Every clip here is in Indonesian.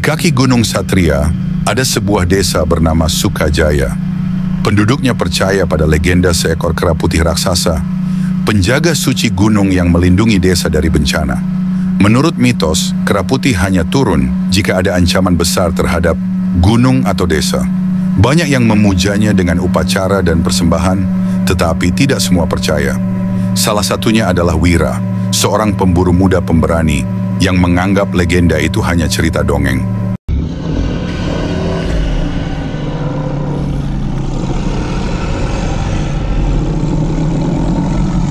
kaki Gunung Satria, ada sebuah desa bernama Sukajaya. Penduduknya percaya pada legenda seekor kera putih raksasa, penjaga suci gunung yang melindungi desa dari bencana. Menurut mitos, kera putih hanya turun jika ada ancaman besar terhadap gunung atau desa. Banyak yang memujanya dengan upacara dan persembahan, tetapi tidak semua percaya. Salah satunya adalah Wira, seorang pemburu muda pemberani yang menganggap legenda itu hanya cerita dongeng.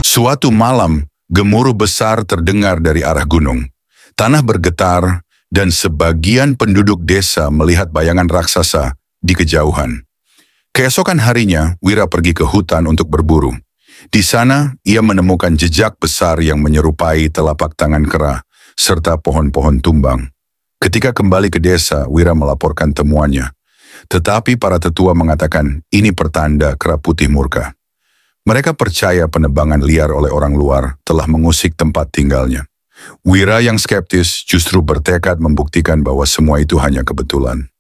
Suatu malam, gemuruh besar terdengar dari arah gunung. Tanah bergetar dan sebagian penduduk desa melihat bayangan raksasa di kejauhan. Keesokan harinya, Wira pergi ke hutan untuk berburu. Di sana, ia menemukan jejak besar yang menyerupai telapak tangan kera, serta pohon-pohon tumbang. Ketika kembali ke desa, Wira melaporkan temuannya. Tetapi para tetua mengatakan ini pertanda kera putih murka. Mereka percaya penebangan liar oleh orang luar telah mengusik tempat tinggalnya. Wira yang skeptis justru bertekad membuktikan bahwa semua itu hanya kebetulan.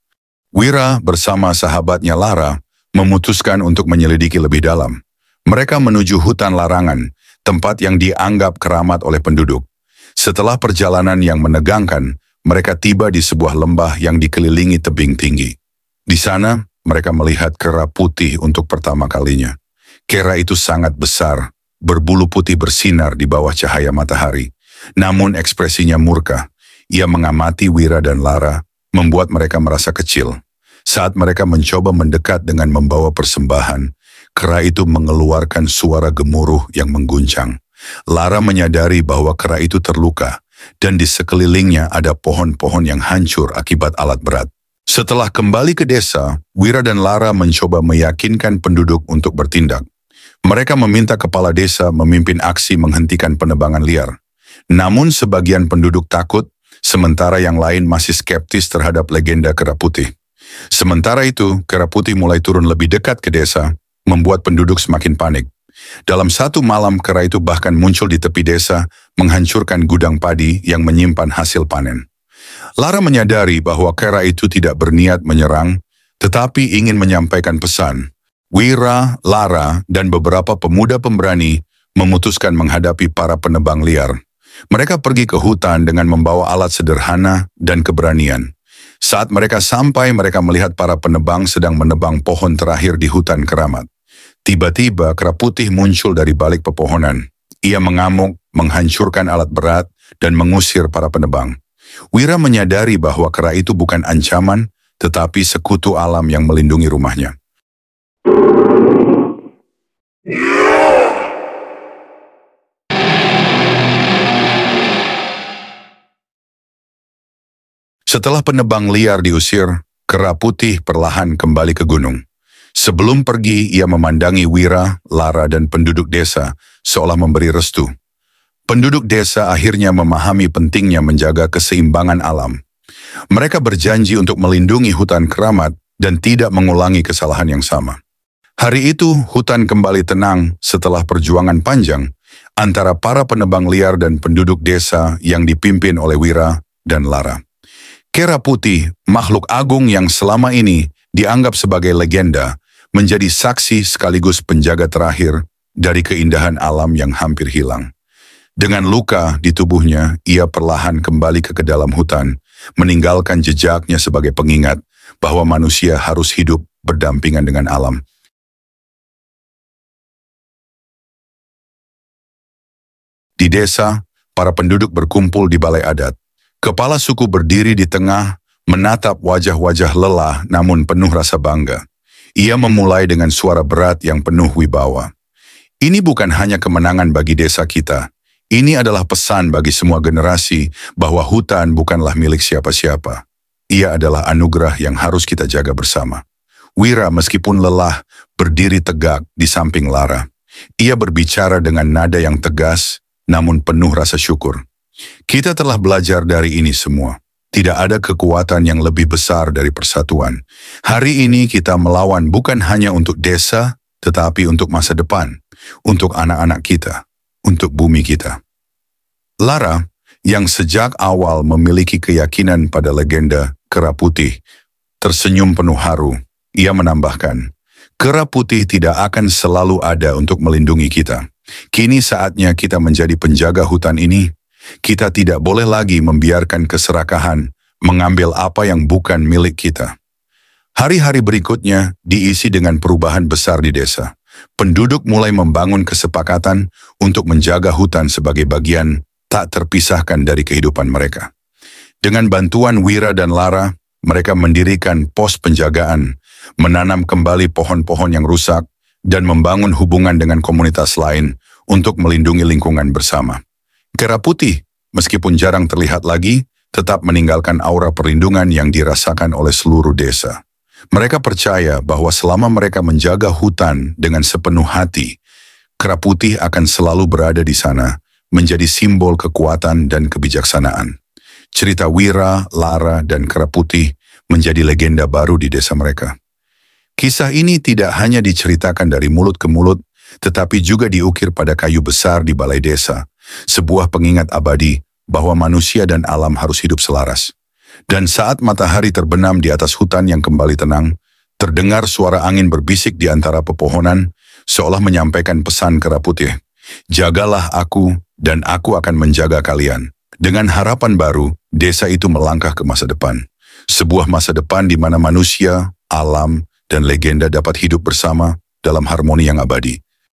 Wira bersama sahabatnya Lara memutuskan untuk menyelidiki lebih dalam. Mereka menuju hutan larangan, tempat yang dianggap keramat oleh penduduk. Setelah perjalanan yang menegangkan, mereka tiba di sebuah lembah yang dikelilingi tebing tinggi. Di sana, mereka melihat kera putih untuk pertama kalinya. Kera itu sangat besar, berbulu putih bersinar di bawah cahaya matahari. Namun ekspresinya murka. Ia mengamati Wira dan Lara, membuat mereka merasa kecil. Saat mereka mencoba mendekat dengan membawa persembahan, kera itu mengeluarkan suara gemuruh yang mengguncang. Lara menyadari bahwa kera itu terluka, dan di sekelilingnya ada pohon-pohon yang hancur akibat alat berat. Setelah kembali ke desa, Wira dan Lara mencoba meyakinkan penduduk untuk bertindak. Mereka meminta kepala desa memimpin aksi menghentikan penebangan liar. Namun sebagian penduduk takut, sementara yang lain masih skeptis terhadap legenda kera putih. Sementara itu, kera putih mulai turun lebih dekat ke desa, membuat penduduk semakin panik. Dalam satu malam, kera itu bahkan muncul di tepi desa, menghancurkan gudang padi yang menyimpan hasil panen. Lara menyadari bahwa kera itu tidak berniat menyerang, tetapi ingin menyampaikan pesan. Wira, Lara, dan beberapa pemuda pemberani memutuskan menghadapi para penebang liar. Mereka pergi ke hutan dengan membawa alat sederhana dan keberanian. Saat mereka sampai, mereka melihat para penebang sedang menebang pohon terakhir di hutan keramat. Tiba-tiba, kera putih muncul dari balik pepohonan. Ia mengamuk, menghancurkan alat berat, dan mengusir para penebang. Wira menyadari bahwa kera itu bukan ancaman, tetapi sekutu alam yang melindungi rumahnya. Setelah penebang liar diusir, kera putih perlahan kembali ke gunung. Sebelum pergi, ia memandangi Wira, Lara, dan penduduk desa seolah memberi restu. Penduduk desa akhirnya memahami pentingnya menjaga keseimbangan alam. Mereka berjanji untuk melindungi hutan keramat dan tidak mengulangi kesalahan yang sama. Hari itu, hutan kembali tenang setelah perjuangan panjang antara para penebang liar dan penduduk desa yang dipimpin oleh Wira dan Lara. Kera putih, makhluk agung yang selama ini dianggap sebagai legenda, menjadi saksi sekaligus penjaga terakhir dari keindahan alam yang hampir hilang. Dengan luka di tubuhnya, ia perlahan kembali ke dalam hutan, meninggalkan jejaknya sebagai pengingat bahwa manusia harus hidup berdampingan dengan alam. Di desa, para penduduk berkumpul di balai adat. Kepala suku berdiri di tengah, menatap wajah-wajah lelah namun penuh rasa bangga. Ia memulai dengan suara berat yang penuh wibawa. Ini bukan hanya kemenangan bagi desa kita. Ini adalah pesan bagi semua generasi bahwa hutan bukanlah milik siapa-siapa. Ia adalah anugerah yang harus kita jaga bersama. Wira meskipun lelah, berdiri tegak di samping Lara. Ia berbicara dengan nada yang tegas, namun penuh rasa syukur. Kita telah belajar dari ini semua. Tidak ada kekuatan yang lebih besar dari persatuan. Hari ini kita melawan bukan hanya untuk desa, tetapi untuk masa depan, untuk anak-anak kita, untuk bumi kita. Lara, yang sejak awal memiliki keyakinan pada legenda Kera Putih. Tersenyum penuh haru, ia menambahkan, Kera Putih tidak akan selalu ada untuk melindungi kita. Kini saatnya kita menjadi penjaga hutan ini. Kita tidak boleh lagi membiarkan keserakahan mengambil apa yang bukan milik kita. Hari-hari berikutnya diisi dengan perubahan besar di desa. Penduduk mulai membangun kesepakatan untuk menjaga hutan sebagai bagian tak terpisahkan dari kehidupan mereka. Dengan bantuan Wira dan Lara, mereka mendirikan pos penjagaan, menanam kembali pohon-pohon yang rusak, dan membangun hubungan dengan komunitas lain untuk melindungi lingkungan bersama. Kera Putih, meskipun jarang terlihat lagi, tetap meninggalkan aura perlindungan yang dirasakan oleh seluruh desa. Mereka percaya bahwa selama mereka menjaga hutan dengan sepenuh hati, Kera Putih akan selalu berada di sana, menjadi simbol kekuatan dan kebijaksanaan. Cerita Wira, Lara, dan Kera Putih menjadi legenda baru di desa mereka. Kisah ini tidak hanya diceritakan dari mulut ke mulut, tetapi juga diukir pada kayu besar di balai desa, sebuah pengingat abadi bahwa manusia dan alam harus hidup selaras. Dan saat matahari terbenam di atas hutan yang kembali tenang, terdengar suara angin berbisik di antara pepohonan, seolah menyampaikan pesan Kera Putih. Jagalah aku, dan aku akan menjaga kalian. Dengan harapan baru, desa itu melangkah ke masa depan. Sebuah masa depan di mana manusia, alam, dan legenda dapat hidup bersama dalam harmoni yang abadi.